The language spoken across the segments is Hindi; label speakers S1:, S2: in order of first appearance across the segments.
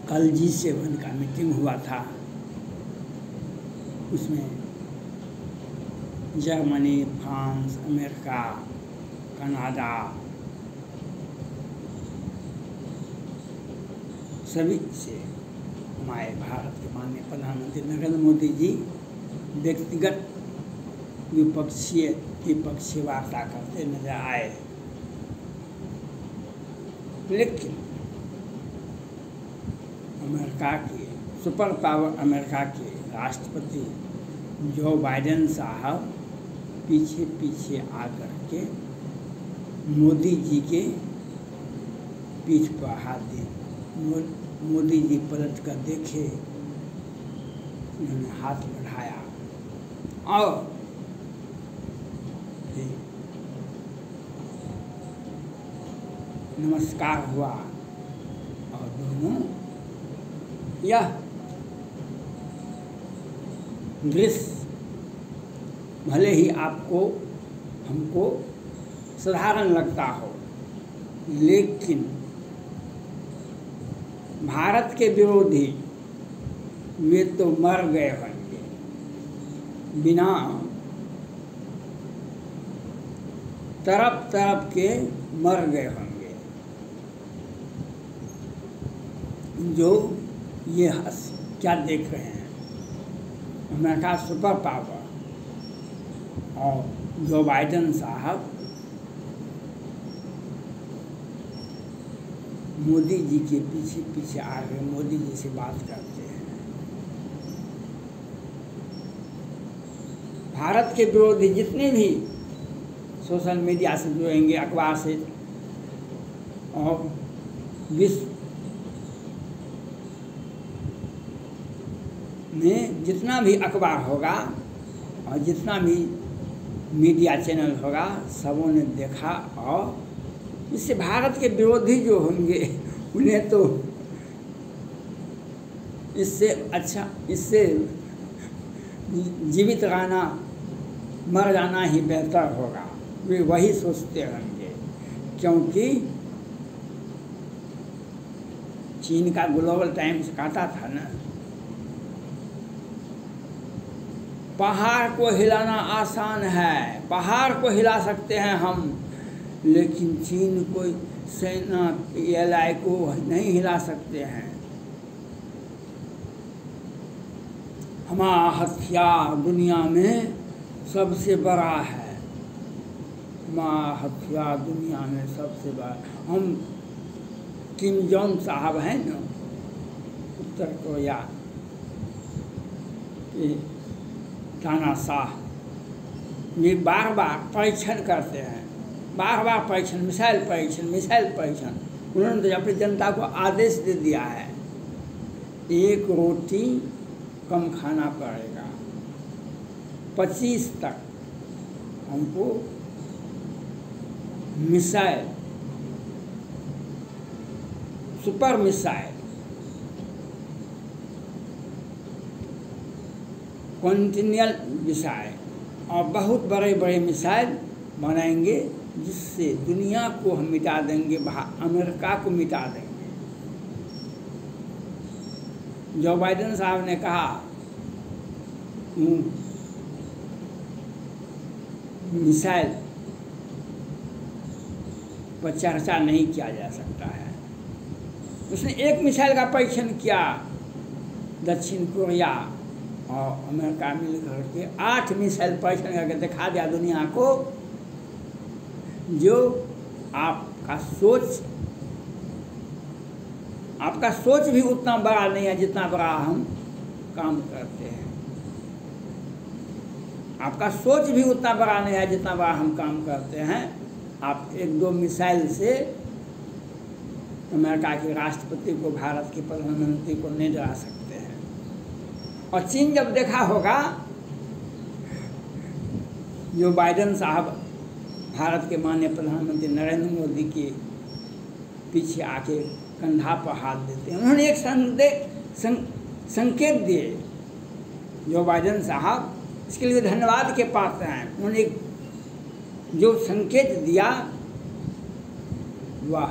S1: कल G7 का मीटिंग हुआ था, उसमें जर्मनी, फ्रांस, अमेरिका, कनाडा सभी से हमारे भारत के माननीय प्रधानमंत्री नरेंद्र मोदी जी व्यक्तिगत द्विपक्षीय वार्ता करते नजर आए। लेकिन अमेरिका के सुपर पावर अमेरिका के राष्ट्रपति जो बाइडेन साहब पीछे पीछे आकर के मोदी जी के पीठ पर हाथ दिए। मोदी जी पलट कर देखे, उन्होंने हाथ बढ़ाया और नमस्कार हुआ और दोनों यह दृश्य भले ही आपको हमको साधारण लगता हो, लेकिन भारत के विरोधी वे तो मर गए होंगे, बिना तरफ तरफ के मर गए होंगे। जो ये क्या देख रहे हैं, अमेरिका सुपर पावर और जो बाइडेन साहब मोदी जी के पीछे पीछे आ गए, मोदी जी से बात करते हैं। भारत के विरोधी जितने भी सोशल मीडिया से जुड़ेंगे, अखबार से और विश्व में जितना भी अखबार होगा और जितना भी मीडिया चैनल होगा, सबों ने देखा और इससे भारत के विरोधी जो होंगे उन्हें तो इससे अच्छा, इससे जीवित रहना मर जाना ही बेहतर होगा, वे वही सोचते होंगे। क्योंकि चीन का ग्लोबल टाइम्स कहता था ना, पहाड़ को हिलाना आसान है, पहाड़ को हिला सकते हैं हम, लेकिन चीन को सेना एलाई को नहीं हिला सकते हैं। हमारा हथियार दुनिया में सबसे बड़ा है, हमारा हथियार दुनिया में सबसे बड़ा। हम किम जोंग साहब हैं ना, उत्तर कोरिया के तानाशाह, ये बार बार परीक्षण करते हैं, बार बार परीक्षण, मिसाइल परीक्षण। उन्होंने तो अपनी जनता को आदेश दे दिया है, एक रोटी कम खाना पड़ेगा, 25 तक हमको missile, super missile, continual missile और बहुत बड़े बड़े मिसाइल बनाएंगे, जिससे दुनिया को हम मिटा देंगे, अमेरिका को मिटा देंगे। जो बाइडेन साहब ने कहा मिसाइल पर चर्चा नहीं किया जा सकता है। उसने एक मिसाइल का परीक्षण किया, दक्षिण कोरिया और अमेरिका मिलकर के 8 मिसाइल परीक्षण करके दिखा दिया दुनिया को। जो आपका सोच भी उतना बड़ा नहीं है जितना बड़ा हम काम करते हैं। आपका सोच भी उतना बड़ा नहीं है जितना बड़ा हम काम करते हैं। आप 1-2 मिसाइल से अमेरिका के राष्ट्रपति को, भारत के प्रधानमंत्री को नहीं डरा सकते हैं। और चीन जब देखा होगा, जो बाइडेन साहब भारत के माननीय प्रधानमंत्री नरेंद्र मोदी के पीछे आके कंधा पर हाथ देते हैं, उन्होंने एक संकेत दिए। जो बाइडेन साहब इसके लिए धन्यवाद के पात्र हैं। उन्होंने जो संकेत दिया, वह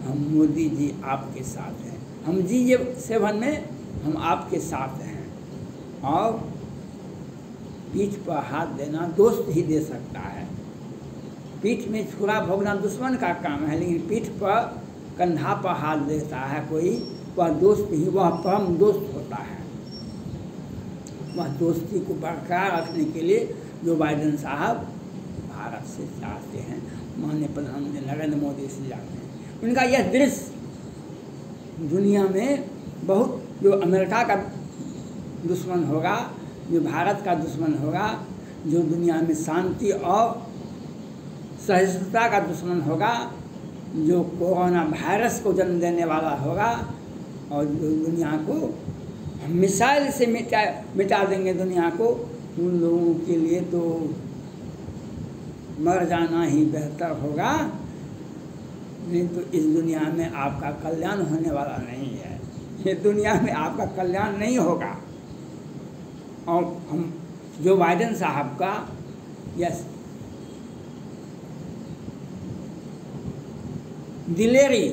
S1: हम मोदी जी आपके साथ हैं, हम G7 में हम आपके साथ हैं। और पीठ पर हाथ देना दोस्त ही दे सकता है। पीठ में छुरा भोगना दुश्मन का काम है, लेकिन पीठ पर कंधा पर हाथ देता है कोई, वह दोस्त ही, वह परम दोस्त होता है। वह दोस्ती को बरकरार रखने के लिए जो बाइडेन साहब भारत से चाहते हैं, माननीय प्रधानमंत्री नरेंद्र मोदी से चाहते हैं। उनका यह दृश्य दुनिया में बहुत, जो अमेरिका का दुश्मन होगा, जो भारत का दुश्मन होगा, जो दुनिया में शांति और सहिष्णुता का दुश्मन होगा, जो कोरोना वायरस को जन्म देने वाला होगा, और जो दुनिया को मिसाइल से मिटा देंगे दुनिया को, उन लोगों के लिए तो मर जाना ही बेहतर होगा। नहीं तो इस दुनिया में आपका कल्याण होने वाला नहीं है। ये दुनिया में आपका कल्याण नहीं होगा। और हम जो बाइडेन साहब का यस दिलेरी,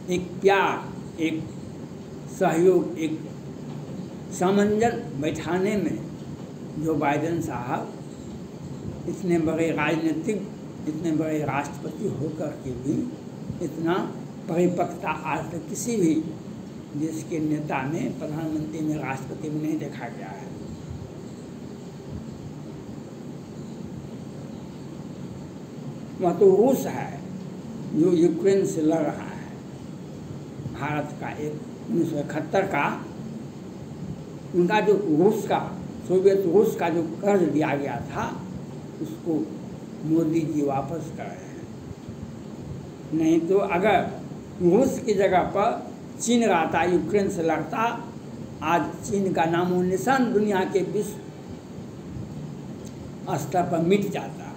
S1: एक प्यार, एक सहयोग, एक सामंजस्य बैठाने में जो बाइडेन साहब इतने बड़े राजनीतिक, इतने बड़े राष्ट्रपति होकर के भी इतना परिपक्वता आज तक किसी भी देश के नेता में, प्रधानमंत्री में, राष्ट्रपति में नहीं देखा गया है। वह तो रूस है जो यूक्रेन से लड़ रहा है। भारत का एक 1971 का उनका जो रूस का, सोवियत रूस का जो कर्ज दिया गया था, उसको मोदी जी वापस कर रहे हैं। नहीं तो अगर रूस की जगह पर चीन रहता, यूक्रेन से लड़ता, आज चीन का नामो निशान दुनिया के विश्व स्तर पर मिट जाता।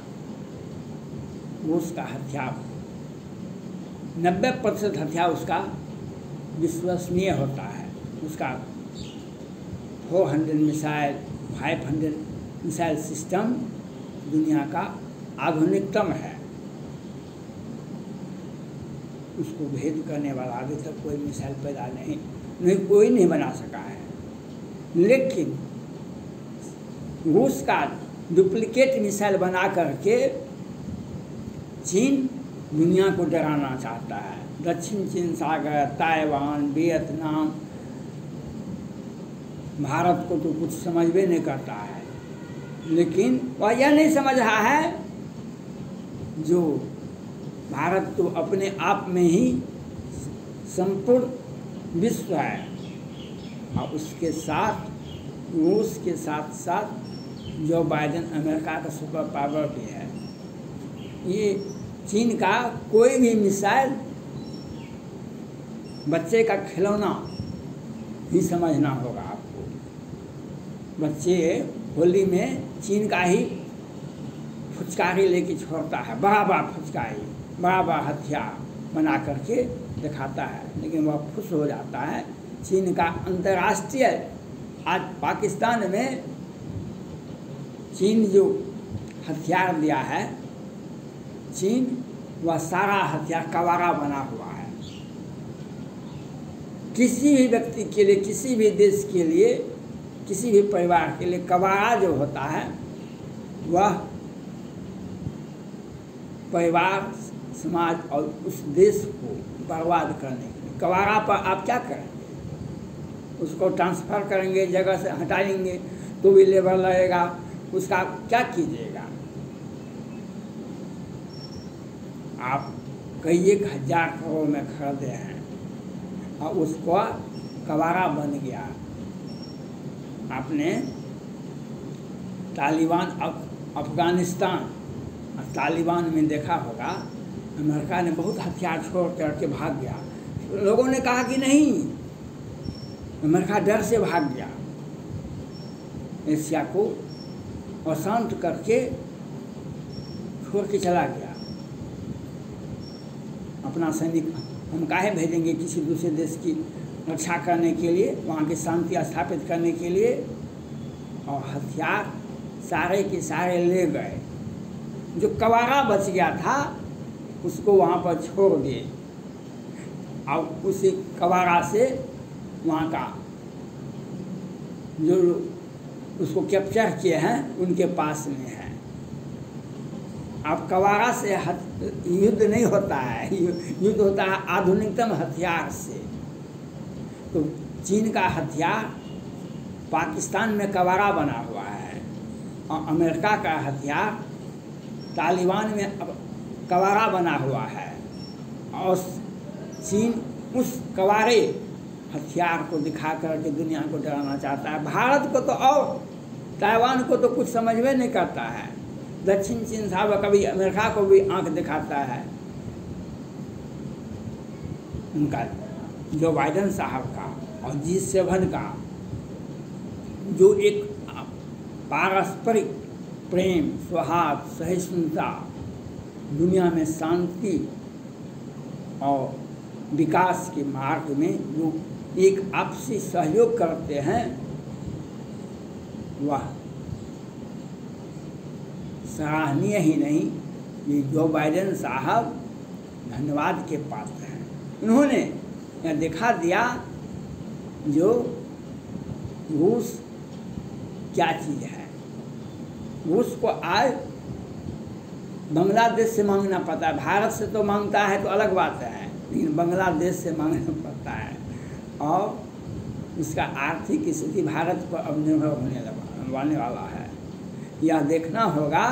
S1: रूस का हथियार 90% हथियार उसका विश्वसनीय होता है। उसका 400 मिसाइल, 500 मिसाइल सिस्टम दुनिया का आधुनिकतम है। उसको भेद करने वाला अभी तक कोई मिसाइल पैदा नहीं कोई नहीं बना सका है। लेकिन रूस का डुप्लीकेट मिसाइल बना करके चीन दुनिया को डराना चाहता है। दक्षिण चीन सागर, ताइवान, वियतनाम, भारत को तो कुछ समझ भी नहीं करता है। लेकिन वह यह नहीं समझ रहा है जो भारत तो अपने आप में ही संपूर्ण विश्व है, और उसके साथ रूस के साथ साथ जो बाइडेन अमेरिका का सुपर पावर भी है। ये चीन का कोई भी मिसाइल बच्चे का खिलौना ही समझना होगा आपको। बच्चे होली में चीन का ही फुचकारी लेके छोड़ता है, बड़ा बड़ा फुचकारी, बड़ा बड़ा हथियार बना करके दिखाता है, लेकिन वह खुश हो जाता है। चीन का अंतर्राष्ट्रीय, आज पाकिस्तान में चीन जो हथियार दिया है, चीन वह सारा हथियार कवारा बना हुआ है। किसी भी व्यक्ति के लिए, किसी भी देश के लिए, किसी भी परिवार के लिए कवारा जो होता है, वह परिवार, समाज और उस देश को बर्बाद करने के लिए। कवारा पर आप क्या करेंगे? उसको ट्रांसफ़र करेंगे, जगह से हटाएंगे तो भी लेबर लगेगा, उसका क्या कीजिएगा? आप कई 1,000 करोड़ में खरीदे हैं और उसको कवारा बन गया। आपने तालिबान, अफगानिस्तान और तालिबान में देखा होगा, अमेरिका ने बहुत हथियार छोड़ करके भाग गया। लोगों ने कहा कि नहीं, अमेरिका डर से भाग गया, एशिया को अशांत करके छोड़ के चला गया। अपना सैनिक हम काहे भेजेंगे किसी दूसरे देश की रक्षा करने के लिए, वहाँ की शांति स्थापित करने के लिए? और हथियार सारे के सारे ले गए। जो कवारा बच गया था उसको वहाँ पर छोड़ दिए। अब उसी कवारा से वहाँ का जो उसको कैप्चर किए हैं उनके पास में है। अब कवारा से युद्ध नहीं होता है, युद्ध होता है आधुनिकतम हथियार से। तो चीन का हथियार पाकिस्तान में कवारा बना हुआ है और अमेरिका का हथियार तालिबान में अब कवारा बना हुआ है और चीन उस कवारे हथियार को दिखा करके दुनिया को डराना चाहता है। भारत को तो और ताइवान को तो कुछ समझ में नहीं करता है। दक्षिण चीन साहब कभी अमेरिका को भी आंख दिखाता है। उनका जो बाइडेन साहब का और G7 का जो एक पारस्परिक प्रेम, सौहार्द, सहिष्णुता, दुनिया में शांति और विकास के मार्ग में जो एक आपसी सहयोग करते हैं, वह सराहनीय ही नहीं, ये जो बाइडेन साहब धन्यवाद के पात्र हैं। उन्होंने यह दिखा दिया जो रूस क्या चीज़ है। रूस को आज बांग्लादेश से मांगना पड़ता है, भारत से तो मांगता है तो अलग बात है, लेकिन बांग्लादेश से मांगना पड़ता है और उसका आर्थिक स्थिति भारत पर अब निर्भर होने वाला है। यह देखना होगा,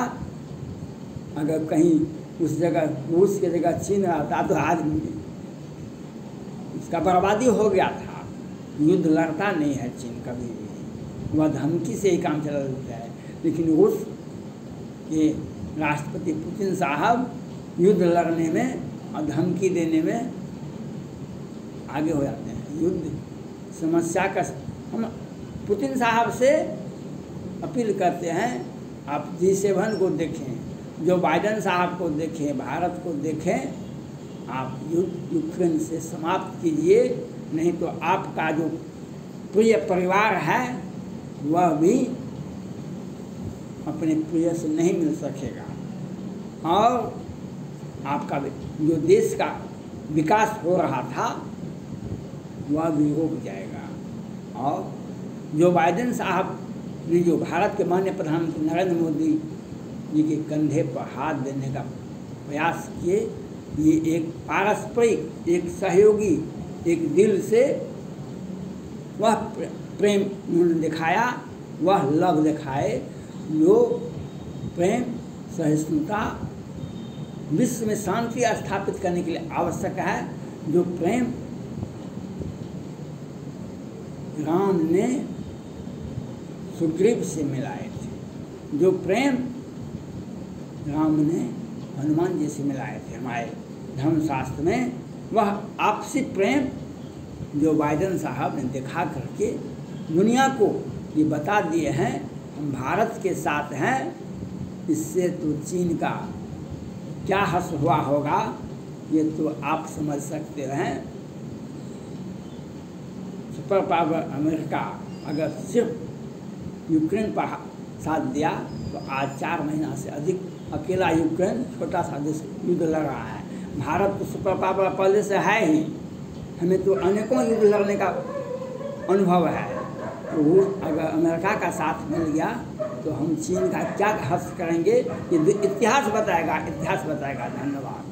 S1: अगर कहीं उस जगह रूस की जगह चीन आता तो आज उसका बर्बादी हो गया था। युद्ध लड़ता नहीं है चीन कभी भी, वह धमकी से ही काम चला देता है। लेकिन रूस के राष्ट्रपति पुतिन साहब युद्ध लड़ने में और धमकी देने में आगे हो जाते हैं। युद्ध समस्या का हम पुतिन साहब से अपील करते हैं, आप G7 को देखें, जो बाइडेन साहब को देखें, भारत को देखें, आप युद्ध यूक्रेन से समाप्त कीजिए, नहीं तो आपका जो प्रिय परिवार है वह भी अपने प्रिय से नहीं मिल सकेगा और आपका जो देश का विकास हो रहा था वह भी रुक जाएगा। और जो बाइडेन साहब ने जो भारत के माननीय प्रधानमंत्री नरेंद्र मोदी जी के कंधे पर हाथ देने का प्रयास किए, ये एक पारस्परिक, एक सहयोगी, एक दिल से वह प्रेम उन्होंने दिखाया, वह लव दिखाए जो प्रेम, सहिष्णुता, विश्व में शांति स्थापित करने के लिए आवश्यक है। जो प्रेम राम ने सुग्रीव से मिलाए थे, जो प्रेम राम ने हनुमान जी से मिलाए थे हमारे धर्मशास्त्र में, वह आपसी प्रेम जो बाइडेन साहब ने दिखा करके दुनिया को ये बता दिए हैं हम भारत के साथ हैं। इससे तो चीन का क्या हर्ष हुआ होगा ये तो आप समझ सकते हैं। सुपर पावर अमेरिका अगर सिर्फ यूक्रेन पर साथ दिया तो आज 4 महीना से अधिक अकेला यूक्रेन छोटा सा देश युद्ध लड़ रहा है। भारत तो सुपर पावर पहले से है ही, हमें तो अनेकों युद्ध लड़ने का अनुभव है। तो वो अगर अमेरिका का साथ मिल गया तो हम चीन का क्या हर्ष करेंगे, ये इतिहास बताएगा। धन्यवाद।